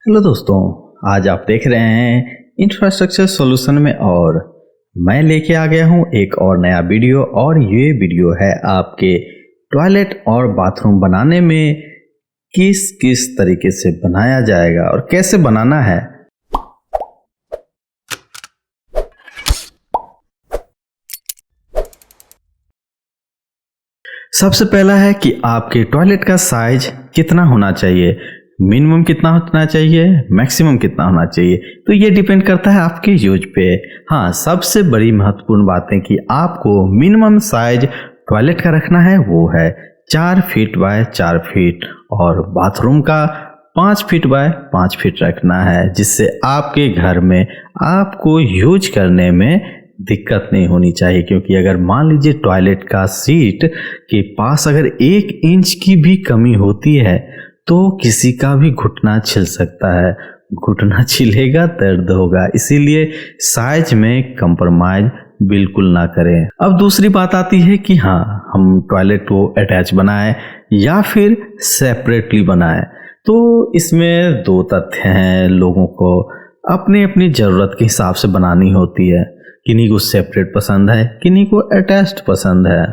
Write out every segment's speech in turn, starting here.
Hello दोस्तों, आज आप देख रहे हैं इंफ्रास्ट्रक्चर सॉल्यूशन में और मैं लेके आ गया हूं एक और नया वीडियो। और ये वीडियो है आपके टॉयलेट और बाथरूम बनाने में किस किस तरीके से बनाया जाएगा और कैसे बनाना है। सबसे पहला है कि आपके टॉयलेट का साइज कितना होना चाहिए, मिनिमम कितना होना चाहिए, मैक्सिमम कितना होना चाहिए। तो ये डिपेंड करता है आपके यूज पे। हाँ, सबसे बड़ी महत्वपूर्ण बात है कि आपको मिनिमम साइज टॉयलेट का रखना है, वो है 4 फीट बाय 4 फीट और बाथरूम का 5 फीट बाय 5 फीट रखना है, जिससे आपके घर में आपको यूज करने में दिक्कत नहीं होनी चाहिए। क्योंकि अगर मान लीजिए टॉयलेट का सीट के पास अगर 1 इंच की भी कमी होती है तो किसी का भी घुटना छिल सकता है। घुटना छिलेगा, दर्द होगा। इसीलिए साइज में कंप्रोमाइज बिल्कुल ना करें। अब दूसरी बात आती है कि हाँ, हम टॉयलेट को अटैच बनाएं या फिर सेपरेटली बनाएं। तो इसमें 2 तथ्य हैं, लोगों को अपनी अपनी ज़रूरत के हिसाब से बनानी होती है। किन्हीं को सेपरेट पसंद है, किन्हीं को अटैच्ड पसंद है।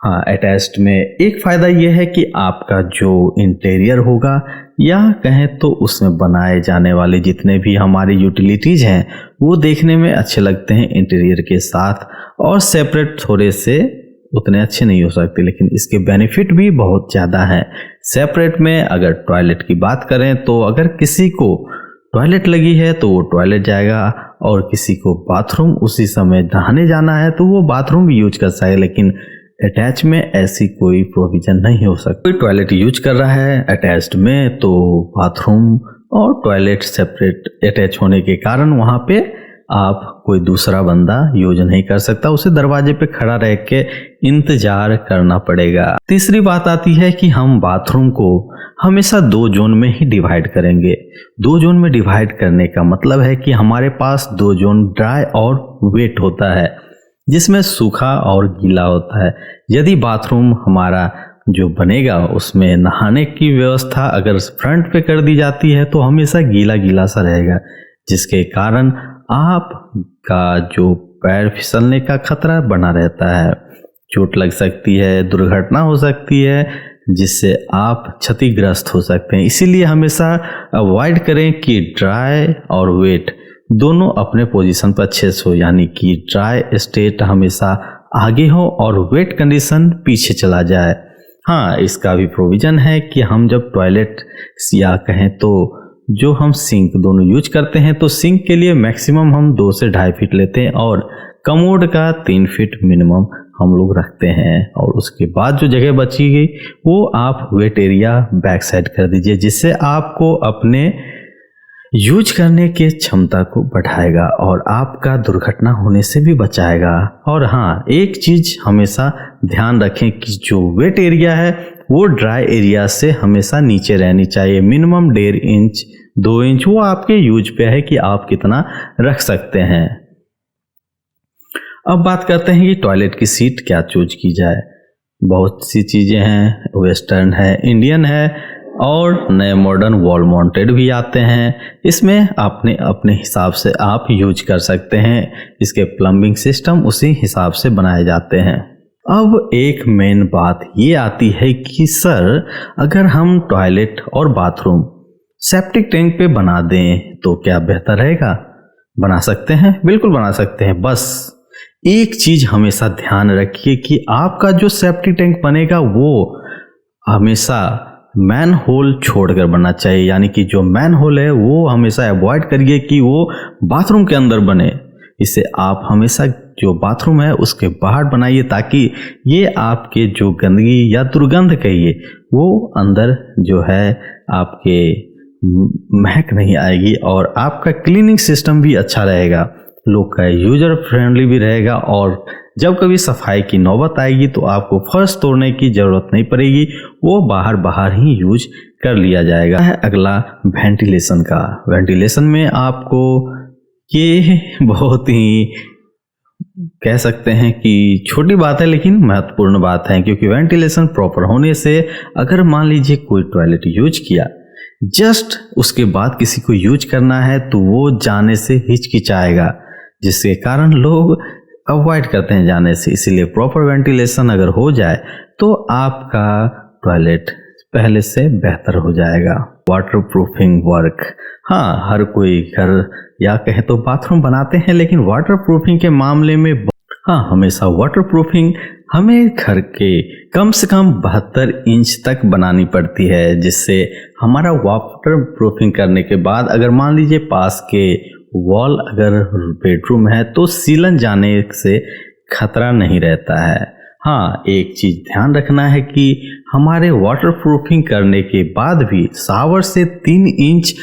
हाँ, अटैच्ड में एक फ़ायदा यह है कि आपका जो इंटीरियर होगा या कहें तो उसमें बनाए जाने वाले जितने भी हमारे यूटिलिटीज़ हैं वो देखने में अच्छे लगते हैं इंटीरियर के साथ। और सेपरेट थोड़े से उतने अच्छे नहीं हो सकते, लेकिन इसके बेनिफिट भी बहुत ज़्यादा हैं। सेपरेट में अगर टॉयलेट की बात करें तो अगर किसी को टॉयलेट लगी है तो वो टॉयलेट जाएगा और किसी को बाथरूम उसी समय नहाने जाना है तो वो बाथरूम भी यूज कर सके। लेकिन अटैच में ऐसी कोई प्रोविज़न नहीं हो सकती। कोई टॉयलेट यूज कर रहा है अटैच्ड में तो बाथरूम और टॉयलेट सेपरेट अटैच होने के कारण वहाँ पे आप कोई दूसरा बंदा यूज नहीं कर सकता, उसे दरवाजे पे खड़ा रह के इंतजार करना पड़ेगा। तीसरी बात आती है कि हम बाथरूम को हमेशा 2 जोन में ही डिवाइड करेंगे। 2 जोन में डिवाइड करने का मतलब है कि हमारे पास 2 जोन ड्राई और वेट होता है, जिसमें सूखा और गीला होता है। यदि बाथरूम हमारा जो बनेगा उसमें नहाने की व्यवस्था अगर फ्रंट पे कर दी जाती है तो हमेशा गीला गीला सा रहेगा, जिसके कारण आपका जो पैर फिसलने का खतरा बना रहता है, चोट लग सकती है, दुर्घटना हो सकती है, जिससे आप क्षतिग्रस्त हो सकते हैं। इसीलिए हमेशा अवॉइड करें कि ड्राई और वेट दोनों अपने पोजीशन पर अच्छे से हो, यानी कि ड्राई स्टेट हमेशा आगे हो और वेट कंडीशन पीछे चला जाए। हाँ, इसका भी प्रोविज़न है कि हम जब टॉयलेट या कहें तो जो हम सिंक दोनों यूज करते हैं तो सिंक के लिए मैक्सिमम हम 2 से 2.5 फीट लेते हैं और कमोड का 3 फीट मिनिमम हम लोग रखते हैं। और उसके बाद जो जगह बची गई वो आप वेट एरिया बैक साइड कर दीजिए, जिससे आपको अपने यूज करने के क्षमता को बढ़ाएगा और आपका दुर्घटना होने से भी बचाएगा। और हाँ, एक चीज़ हमेशा ध्यान रखें कि जो वेट एरिया है वो ड्राई एरिया से हमेशा नीचे रहनी चाहिए। मिनिमम 1.5 इंच 2 इंच वो आपके यूज पे है कि आप कितना रख सकते हैं। अब बात करते हैं कि टॉयलेट की सीट क्या चूज की जाए। बहुत सी चीज़ें हैं, वेस्टर्न है, इंडियन है और नए मॉडर्न वॉल माउंटेड भी आते हैं। इसमें अपने अपने हिसाब से आप यूज कर सकते हैं। इसके प्लम्बिंग सिस्टम उसी हिसाब से बनाए जाते हैं। अब एक मेन बात ये आती है कि सर, अगर हम टॉयलेट और बाथरूम सेप्टिक टैंक पे बना दें तो क्या बेहतर रहेगा? बना सकते हैं, बिल्कुल बना सकते हैं। बस एक चीज़ हमेशा ध्यान रखिए कि आपका जो सेप्टिक टैंक बनेगा वो हमेशा मैन होल छोड़कर बनना चाहिए। यानी कि जो मैन होल है वो हमेशा अवॉइड करिए कि वो बाथरूम के अंदर बने। इससे आप हमेशा जो बाथरूम है उसके बाहर बनाइए, ताकि ये आपके जो गंदगी या दुर्गंध कहिए वो अंदर जो है आपके महक नहीं आएगी और आपका क्लीनिंग सिस्टम भी अच्छा रहेगा, लोग का यूजर फ्रेंडली भी रहेगा। और जब कभी सफाई की नौबत आएगी तो आपको फर्श तोड़ने की ज़रूरत नहीं पड़ेगी, वो बाहर ही यूज कर लिया जाएगा। है अगला वेंटिलेशन का। वेंटिलेशन में आपको ये बहुत ही कह सकते हैं कि छोटी बात है लेकिन महत्वपूर्ण बात है, क्योंकि वेंटिलेशन प्रॉपर होने से अगर मान लीजिए कोई टॉयलेट यूज किया जस्ट उसके बाद किसी को यूज करना है तो वो जाने से हिचकिचाएगा, जिसके कारण लोग अवॉइड करते हैं जाने से। इसीलिए प्रॉपर वेंटिलेशन अगर हो जाए तो आपका टॉयलेट पहले से बेहतर हो जाएगा। वाटर प्रूफिंग वर्क, हाँ हर कोई घर या कहे तो बाथरूम बनाते हैं, लेकिन वाटर प्रूफिंग के मामले में हाँ हमेशा वाटर प्रूफिंग हमें घर के कम से कम 72 इंच तक बनानी पड़ती है, जिससे हमारा वाटर प्रूफिंग करने के बाद अगर मान लीजिए पास के वॉल अगर बेडरूम है तो सीलन जाने से खतरा नहीं रहता है। हाँ एक चीज़ ध्यान रखना है कि हमारे वाटर प्रूफिंग करने के बाद भी शावर से 3 इंच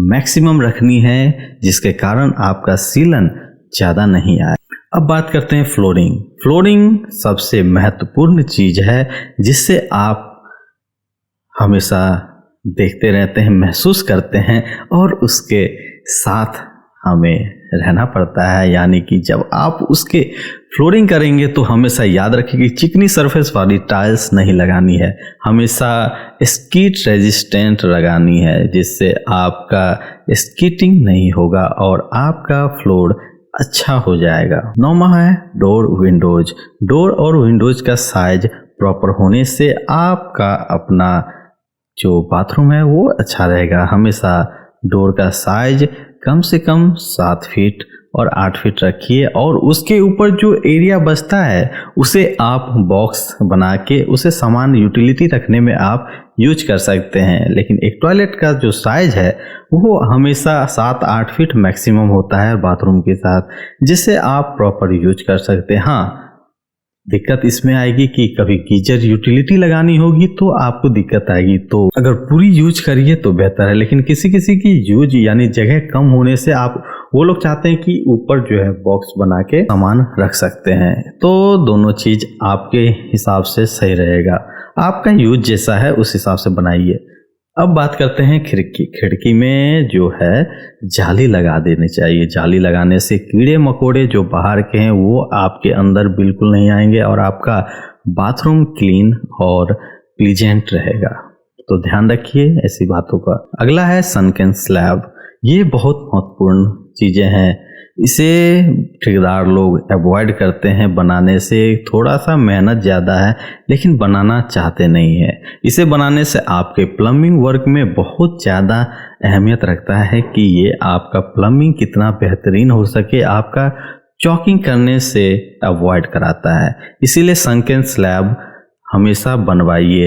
मैक्सिमम रखनी है, जिसके कारण आपका सीलन ज़्यादा नहीं आए। अब बात करते हैं फ्लोरिंग। फ्लोरिंग सबसे महत्वपूर्ण चीज़ है जिससे आप हमेशा देखते रहते हैं, महसूस करते हैं और उसके साथ हमें रहना पड़ता है। यानी कि जब आप उसके फ्लोरिंग करेंगे तो हमेशा याद रखिए कि चिकनी सरफेस वाली टाइल्स नहीं लगानी है, हमेशा स्कीट रेजिस्टेंट लगानी है, जिससे आपका स्कीटिंग नहीं होगा और आपका फ्लोर अच्छा हो जाएगा। 9वां है डोर विंडोज। डोर और विंडोज का साइज प्रॉपर होने से आपका अपना जो बाथरूम है वो अच्छा रहेगा। हमेशा डोर का साइज कम से कम 7 फीट और 8 फीट रखिए और उसके ऊपर जो एरिया बचता है उसे आप बॉक्स बना के उसे सामान यूटिलिटी रखने में आप यूज कर सकते हैं। लेकिन एक टॉयलेट का जो साइज है वो हमेशा 7-8 फीट मैक्सिमम होता है बाथरूम के साथ, जिससे आप प्रॉपर यूज कर सकते हैं। हाँ दिक्कत इसमें आएगी कि कभी गीजर यूटिलिटी लगानी होगी तो आपको दिक्कत आएगी, तो अगर पूरी यूज करिए तो बेहतर है। लेकिन किसी किसी की यूज यानी जगह कम होने से आप वो लोग चाहते हैं कि ऊपर जो है बॉक्स बना के सामान रख सकते हैं, तो दोनों चीज आपके हिसाब से सही रहेगा। आपका यूज जैसा है उस हिसाब से बनाइए। अब बात करते हैं खिड़की। खिड़की में जो है जाली लगा देनी चाहिए। जाली लगाने से कीड़े मकोड़े जो बाहर के हैं वो आपके अंदर बिल्कुल नहीं आएंगे और आपका बाथरूम क्लीन और प्लीजेंट रहेगा। तो ध्यान रखिए ऐसी बातों का। अगला है सनकेन स्लैब। ये बहुत महत्वपूर्ण चीज़ें हैं, इसे ठेकेदार लोग अवॉइड करते हैं बनाने से। थोड़ा सा मेहनत ज़्यादा है लेकिन बनाना चाहते नहीं है। इसे बनाने से आपके प्लम्बिंग वर्क में बहुत ज़्यादा अहमियत रखता है कि ये आपका प्लम्बिंग कितना बेहतरीन हो सके, आपका चॉकिंग करने से अवॉइड कराता है। इसीलिए सनकेन स्लैब हमेशा बनवाइए।